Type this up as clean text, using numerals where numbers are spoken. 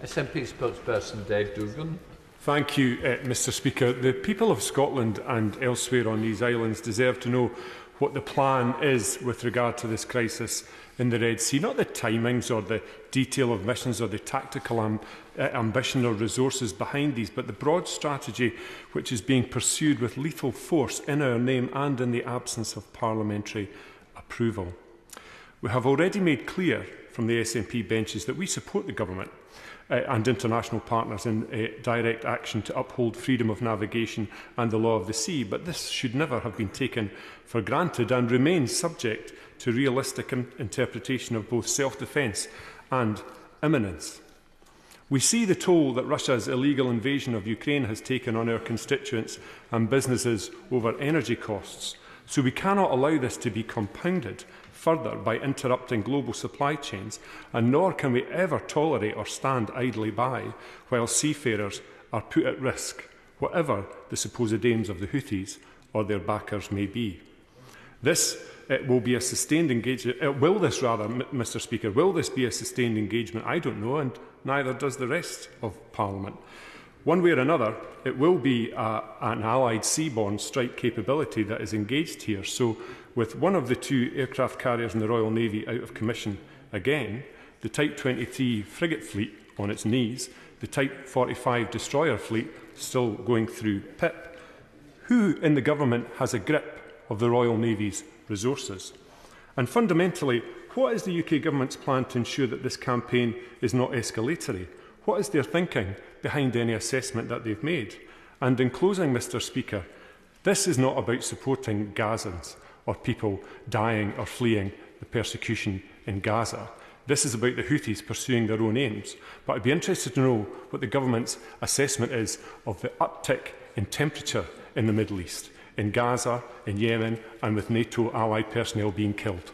SNP spokesperson Dave Dugan. Thank you, Mr Speaker. The people of Scotland and elsewhere on these islands deserve to know what the plan is with regard to this crisis in the Red Sea, not the timings or the detail of missions or the tactical ambition or resources behind these, but the broad strategy which is being pursued with lethal force in our name and in the absence of parliamentary approval. We have already made clear from the SNP benches that we support the government and international partners in direct action to uphold freedom of navigation and the law of the sea, but this should never have been taken for granted and remains subject to realistic interpretation of both self-defence and imminence. We see the toll that Russia's illegal invasion of Ukraine has taken on our constituents and businesses over energy costs, so we cannot allow this to be compounded further by interrupting global supply chains, and nor can we ever tolerate or stand idly by while seafarers are put at risk, whatever the supposed aims of the Houthis or their backers may be. This will be a sustained engagement. Will this, rather, Mr Speaker, will this be a sustained engagement? I don't know, and neither does the rest of Parliament. One way or another, it will be an allied seaborne strike capability that is engaged here. So, with one of the two aircraft carriers in the Royal Navy out of commission again, the Type 23 frigate fleet on its knees, the Type 45 destroyer fleet still going through PIP, who in the government has a grip of the Royal Navy's resources? And fundamentally, what is the UK government's plan to ensure that this campaign is not escalatory? What is their thinking behind any assessment that they've made? And in closing, Mr Speaker, this is not about supporting Gazans or people dying or fleeing the persecution in Gaza. This is about the Houthis pursuing their own aims. But I'd be interested to know what the government's assessment is of the uptick in temperature in the Middle East, in Gaza, in Yemen, and with NATO allied personnel being killed.